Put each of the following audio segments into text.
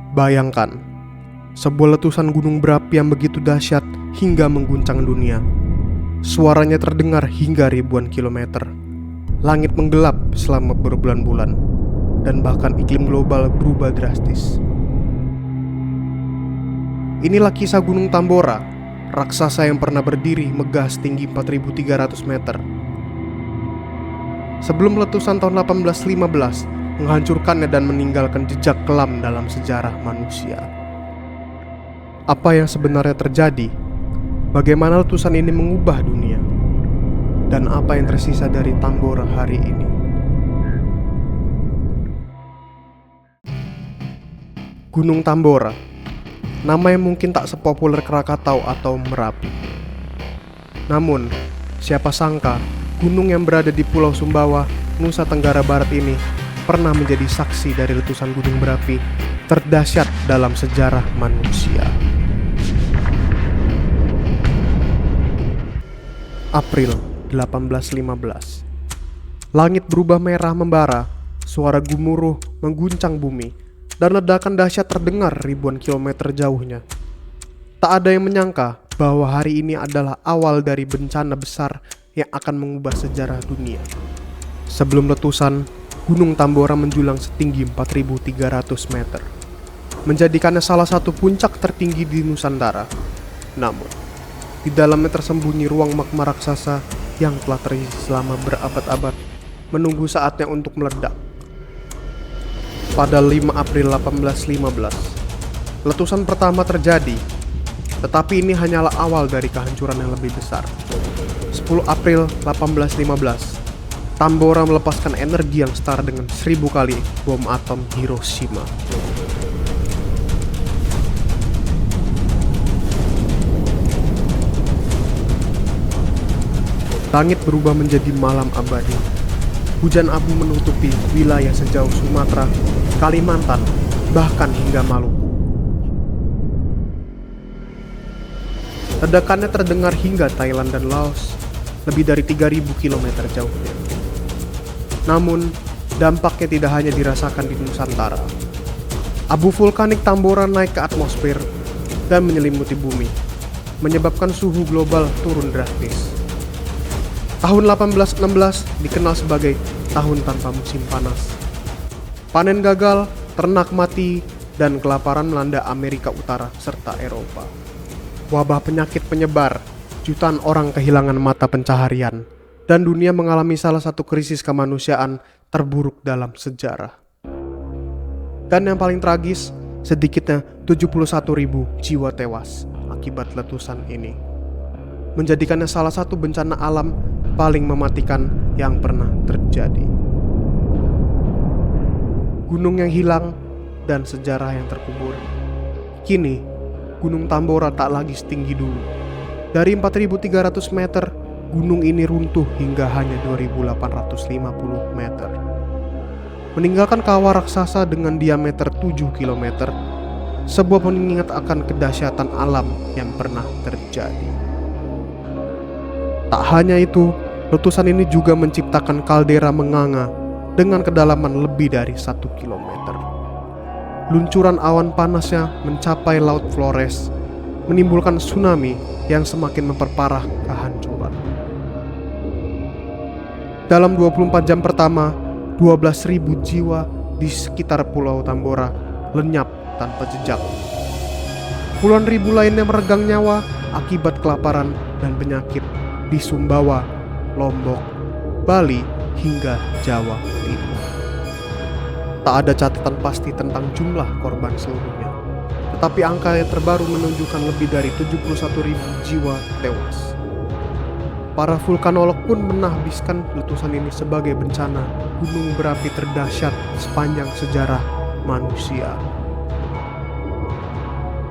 Bayangkan, sebuah letusan gunung berapi yang begitu dahsyat hingga mengguncang dunia. Suaranya terdengar hingga ribuan kilometer. Langit menggelap selama berbulan-bulan, dan bahkan iklim global berubah drastis. Inilah kisah Gunung Tambora, raksasa yang pernah berdiri megah setinggi 4.300 meter. Sebelum letusan tahun 1815 menghancurkannya dan meninggalkan jejak kelam dalam sejarah manusia. Apa yang sebenarnya terjadi? Bagaimana letusan ini mengubah dunia? Dan apa yang tersisa dari Tambora hari ini? Gunung Tambora, nama yang mungkin tak sepopuler Krakatau atau Merapi. Namun, siapa sangka gunung yang berada di Pulau Sumbawa, Nusa Tenggara Barat ini pernah menjadi saksi dari letusan gunung berapi terdahsyat dalam sejarah manusia. April 1815. Langit berubah merah membara, suara gemuruh mengguncang bumi, dan ledakan dahsyat terdengar ribuan kilometer jauhnya. Tak ada yang menyangka bahwa hari ini adalah awal dari bencana besar yang akan mengubah sejarah dunia. Sebelum letusan, Gunung Tambora menjulang setinggi 4.300 meter, menjadikannya salah satu puncak tertinggi di Nusantara. Namun, di dalamnya tersembunyi ruang magma raksasa yang telah terisi selama berabad-abad, menunggu saatnya untuk meledak. Pada 5 April 1815, letusan pertama terjadi, tetapi ini hanyalah awal dari kehancuran yang lebih besar. 10 April 1815, Tambora melepaskan energi yang setara dengan 1000 kali bom atom Hiroshima. Langit berubah menjadi malam abadi. Hujan abu menutupi wilayah sejauh Sumatera, Kalimantan, bahkan hingga Maluku. Ledakannya terdengar hingga Thailand dan Laos, lebih dari 3.000 km jauhnya. Namun, dampaknya tidak hanya dirasakan di Nusantara. Abu vulkanik Tambora naik ke atmosfer dan menyelimuti bumi, menyebabkan suhu global turun drastis. Tahun 1816 dikenal sebagai tahun tanpa musim panas. Panen gagal, ternak mati, dan kelaparan melanda Amerika Utara serta Eropa. Wabah penyakit penyebar, jutaan orang kehilangan mata pencaharian, dan dunia mengalami salah satu krisis kemanusiaan terburuk dalam sejarah. Dan yang paling tragis, sedikitnya 71.000 jiwa tewas akibat letusan ini, menjadikannya salah satu bencana alam paling mematikan yang pernah terjadi. Gunung yang hilang dan sejarah yang terkubur. Kini, Gunung Tambora tak lagi setinggi dulu. Dari 4.300 meter, gunung ini runtuh hingga hanya 2.850 meter. Meninggalkan kawah raksasa dengan diameter 7 km, sebuah pengingat akan kedahsyatan alam yang pernah terjadi. Tak hanya itu, letusan ini juga menciptakan kaldera menganga dengan kedalaman lebih dari 1 km. Luncuran awan panasnya mencapai Laut Flores, menimbulkan tsunami yang semakin memperparah kehancuran. Dalam 24 jam pertama, 12.000 jiwa di sekitar Pulau Tambora lenyap tanpa jejak. Puluhan ribu lainnya meregang nyawa akibat kelaparan dan penyakit di Sumbawa, Lombok, Bali, hingga Jawa Timur. Tak ada catatan pasti tentang jumlah korban seluruhnya, tetapi angka yang terbaru menunjukkan lebih dari 71.000 jiwa tewas. Para vulkanolog pun menahbiskan letusan ini sebagai bencana gunung berapi terdahsyat sepanjang sejarah manusia.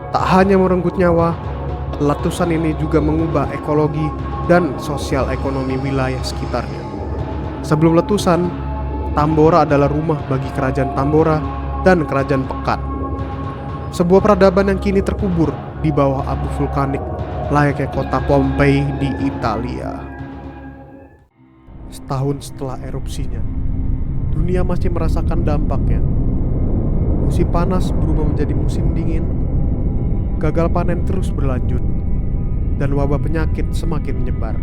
Tak hanya merenggut nyawa, letusan ini juga mengubah ekologi dan sosial ekonomi wilayah sekitarnya. Sebelum letusan, Tambora adalah rumah bagi Kerajaan Tambora dan Kerajaan Pekat. Sebuah peradaban yang kini terkubur di bawah abu vulkanik layaknya kota Pompei di Italia. Setahun setelah erupsinya, dunia masih merasakan dampaknya. Musim panas berubah menjadi musim dingin. Gagal panen terus berlanjut, dan wabah penyakit semakin menyebar.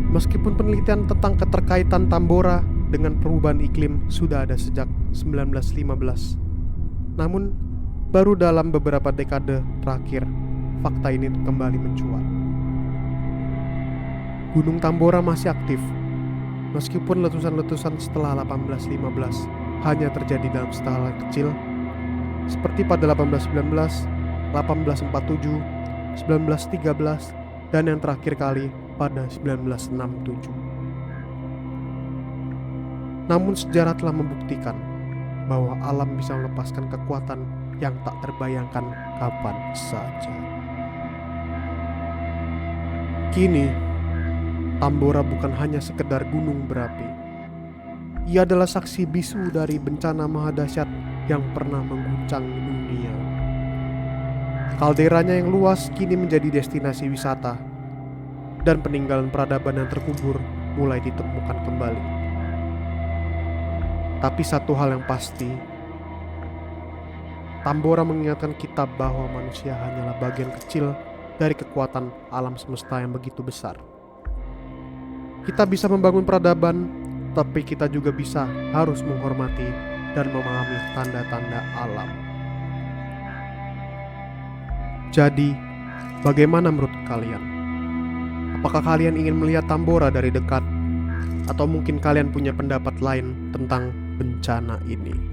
Meskipun penelitian tentang keterkaitan Tambora dengan perubahan iklim sudah ada sejak 1915, namun baru dalam beberapa dekade terakhir fakta ini kembali mencuat. Gunung Tambora masih aktif, meskipun letusan-letusan setelah 1815 hanya terjadi dalam skala kecil, seperti pada 1819, 1847, 1913, dan yang terakhir kali pada 1967. Namun sejarah telah membuktikan bahwa alam bisa melepaskan kekuatan yang tak terbayangkan kapan saja. Kini, Tambora bukan hanya sekedar gunung berapi. Ia adalah saksi bisu dari bencana mahadahsyat yang pernah mengguncang dunia. Kalderanya yang luas kini menjadi destinasi wisata, dan peninggalan peradaban yang terkubur mulai ditemukan kembali. Tapi satu hal yang pasti, Tambora mengingatkan kita bahwa manusia hanyalah bagian kecil dari kekuatan alam semesta yang begitu besar. Kita bisa membangun peradaban, tapi kita juga bisa harus menghormati dan memahami tanda-tanda alam. Jadi, bagaimana menurut kalian? Apakah kalian ingin melihat Tambora dari dekat? Atau mungkin kalian punya pendapat lain tentang bencana ini?